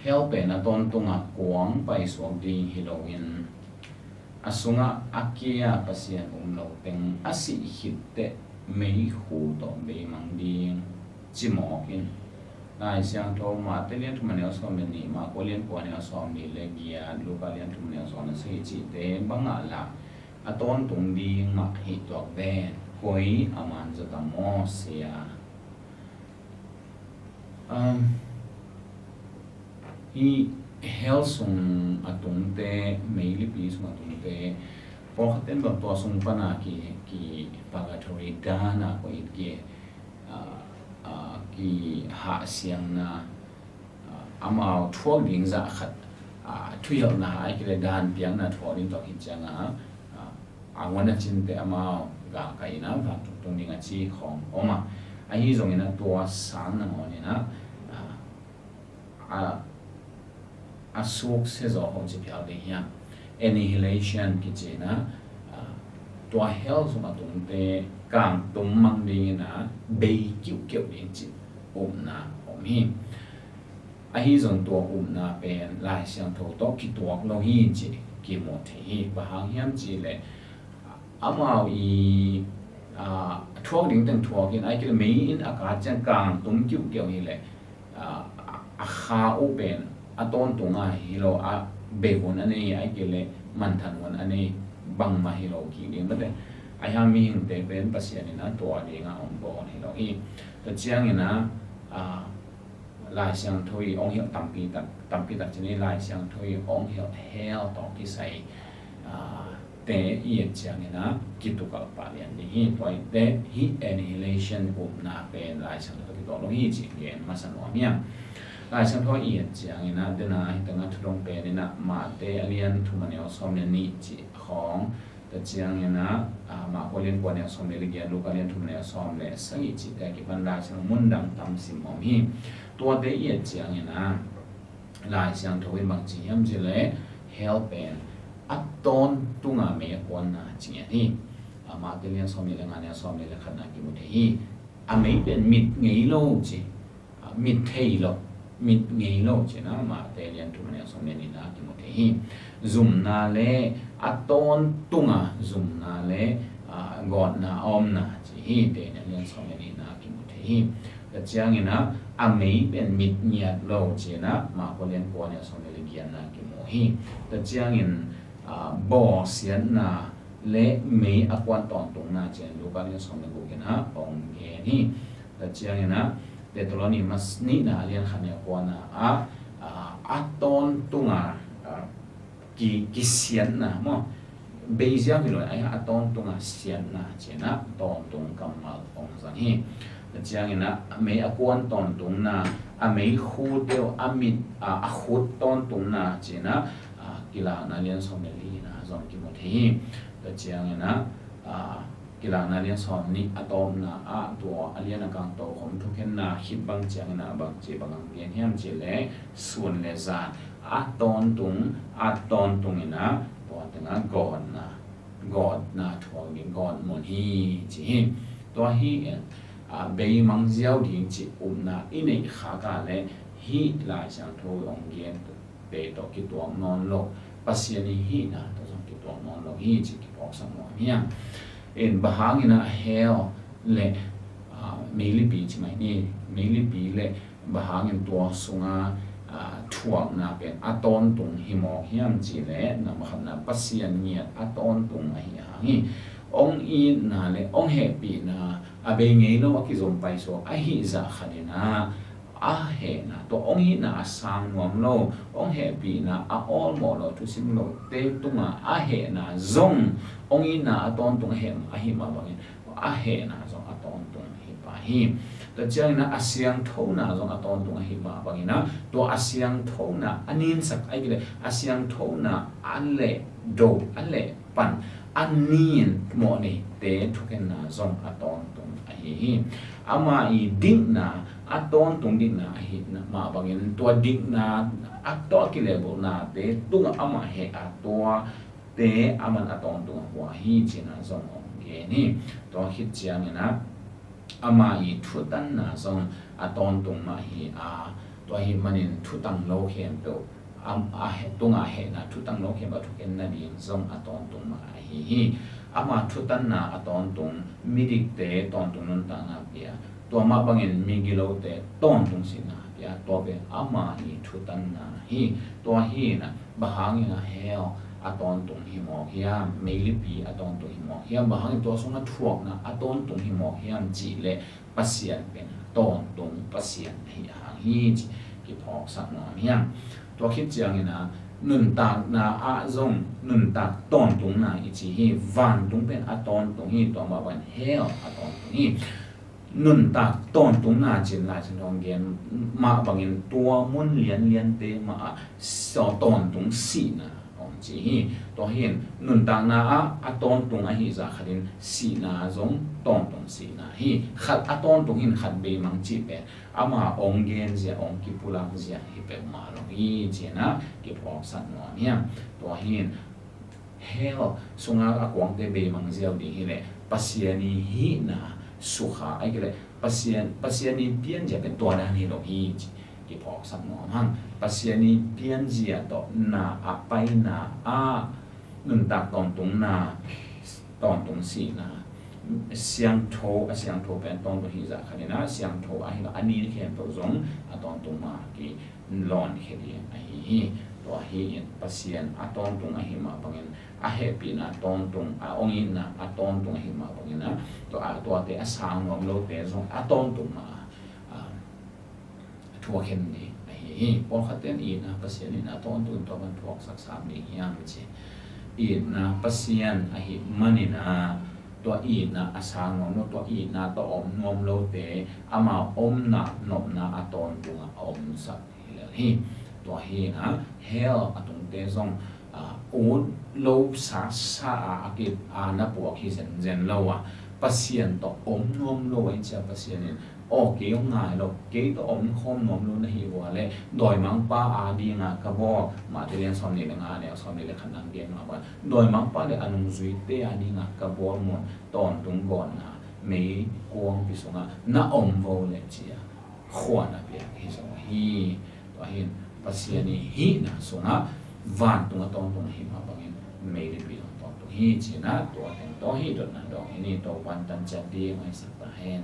help na ton tunga kuang pai suang ding hilowin asunga akia pasian lo teng asi hitte meikhu to beimang ding chimokin lai siang tho ma telian thumane so meni ma kolien puane so mi le gia lokalian thumane so na sei chi te banga la aton tung ding ma hi to ve koi aman za ta mo sia hi helsung atungte meili pi sung atungte pokaten ba to sung pana ki pagatory dana ko itge ki ha siang na amao thuang ding za khat thuil na ai ki dan piang na thuang ding to hi changa angwana chinte amao ga kaina va tung ding a chi khong oma ai zong ina to san na ngoni na asuk se zo hong chi piao ding ya annihilation ki chena to health ma tung te kang tum mang ding na bei kiu kiu ding chi na hi a hi zong to na pen lai siang tho to ki to lo hi chi ki mo the hi ba hang hiam chi le amao i thuak ding teng thuak in ai ki mei in aka chang kang tum kiu kiu hi le a kha u pen aton tunga hilo a begon ane ai ki le man than wan ane bang ma hilo ki ding bate ai ha mi hing te pen pasian ina to ani nga on bo hilo i to chiang ina lai siang thui ong hiao tampi tak chini lai siang thui ong hiao hell to ki sai te i chiang ina kitukal pa lian ni hi toi te hi annihilation na pe lai siang thui to lo hi chi gen masan wa mia lai siang thui i chiang ina dena hi tanga thudong pe ni na ma te alian thumane osom ni chi khong ta chiang ina ma kolin ko ne som le gi lu ka len thum ne som le sangi chi ta ki ban la sang mun dang tam sim om hi to te ye chiang ina lai siang thoi mang chi yam ji le help and aton tunga me kon na chi ni ma te len som le nga ne som le khan na ki mu the hi a me ben mit ngei lo chi mit thei lo mit ngei lo chi na ma te len thum ne som le ni na ki mu the hi zum na le aton tunga zum na le god na om na chi hi te na len som ni na ki mu the hi ta chiang ina a mei ben mit niat lo chi na ma ko len ko ne som le gian na ki mu hi ta chiang in bo sian na le mei a kwan ton tung na chen lu ka len som le ko ki na ong ge ni ta chiang ina te toloni mas ni na len khan ya ko na aton tunga ki sian na mo beizia vilo ai aton tunga sian na chena ton tung kamal ong sang hi chiang ina me akon ton tung na a mei khu deu amit a khut ton tung na chena kila na lian som li na zong ki mo the ta chiang ina kila na lian som ni atom na a to alian kang to khom thu khen na hit bang chiang na bang che bang gen hiam che le sun le za aton tung ina to tanga god na thong in god mon hi chi to hi beimang jiao ding chi na inei kha ka le hi la chang tho ong gen pe to ki to non lo pasiani hi na to song ki to non lo hi chi ki pok sam mo mia en bahang ina hell le meili pi chi mai ni meili pi le bahang in to sunga thuak na pen aton tung himo hiam chi le na ma na pasian nia aton tung a hi ong i na le ong he pi na abe ngei lo ki zom pai so a hi za khanina a he na to ong hi na sang nom lo ong he pi na a all mo lo tu sim lo te tunga a he na zong ong i na aton tung hem a hi ma bangin a he na zong aton tung hi pa hi ta chiang na asyang tho na zong aton tung hi ba bangina to asyang tho na anin sak ai le asyang tho na ale do ale pan anin mo ni te thuken na zong aton tung a hi ama i ding na aton tung ding na hi na ma bangin to ding na ato ki level na te tung ama he atwa te aman aton tung wa hi china zong ong ge ni to hit chiang na ama i thutan na zong aton tung ma hi ตัวหิมันinทุตังโลเข็มตัวตุงเหนะทุตังโลเข็มทุกเอ็นนั่นเองทรงตอนตุงมาฮีมาทุตันนาตอนตุงมิดิกเตตอนตุงนั่นต่างหากเปียตัวมาบางเงินมีกิโลเตตอนตุงสินะเปียตัวเป็นมาฮีทุตันนาฮีตัวฮีนะบางอย่างนะเฮลตอนตุงหิมอกเฮียไม่ลิปีตอนตุงหิมอกเฮียบางตัวส่งนั้นทวกนะตอนตุงหิมอกเฮียจีเล่ปัสเซียนเป็นตอนตุงปัสเซียนฮีหางฮีจีพอกสักหน่อยเฮียตัวคิดจังนะนุนตากนาจงนุนตากตอนตุงนาอิจิฮีวันตุงเป็นตอนตุงฮีตัวมาวันเฮลตอนตุงฮีนุนตากตอนตุงนาจินลายฉันลองเรียนมาบางเงินตัวมุนเลียนเตมาสอตอนตุงสีนะจีฮีตัวเห็นนุนตากนาตอนตุงฮีจะขัดินสีนาจงตอนตุงสีนาฮีขัดตอนตุงหินขัดเบมังจีเป็นมาองเกนเสียองกิปุลังเสียฮิเป็นมาลงฮีเจนะกิพอกสันนวเนี่ยตัวเห็นเฮลสุงากวางเตเบมังเสียวดีฮีเลยปัสยานีฮีนะสุขาไอ้ก็เลยปัสยานีเปลี่ยนจะเป็นตัวนั้นฮีลงฮีกิพอกสันนวมั่งปัสยานีเปลี่ยนเสียต่อนาไปนานุนตากตอนตรงนาตอนตรงสีนาเสียงโทเป็นตอนตัวหิจาคันนะเสียงโทอันนี้แค่ตัวจงตอนตรงมากี่ลอนแค่เดียฮีตัวฮีปัสยานตอนตรงฮีมาบางเงินเฮปีนะตอนตรงองอินนะตอนตรงฮีมาบางเงินนะตัวเตะสางงอมโลเตะจงตอนตรงมาทัวเข้มดีฮีพอขัดเต้นอีนะปัสยานีนะตอนตรงตัวมันพวกสักสามดีอย่างเช่อีนะปัสยานฮีมันนี่นะตัวอีนะอาสางงตัวอีนะตัวอมนวมโลเตมาอมนะนบนะตอนตุงอมสักฮีตัวฮีนะเฮลตุงเตซงอูโลสาอากินาปวกฮีเซนโลปัสยานตัวอมนวมโลไอเจ้าปัสยานีเกี่ยวง่ายหรอกเกี่ยวตัวอมคอมนวมโลนะฮีวัวเลยโดยมังป้าดีงากระบอกมาเรียนสอนนี่เลยงานเนี่ยสอนนี่เลยขนาดเรียนมาว่าโดยมังป้าเลยอนุสุยเตดีงากระบอกหมดตอนตรงก่อนนะไม่กวงพิสุงะน่าอมโวเลยเจียขวานเปียกฮิสงฮีตัวเห็นปัสยานีฮีนะสุงะวันตรงตอนตรงฮีมาบางอย่างไม่ได้ปีตอนตรงฮีเจียนะตัวเห็นตัวฮีตัวนั้นดอกนี้ตัววันตันจัดดีไม่สักตาเห็น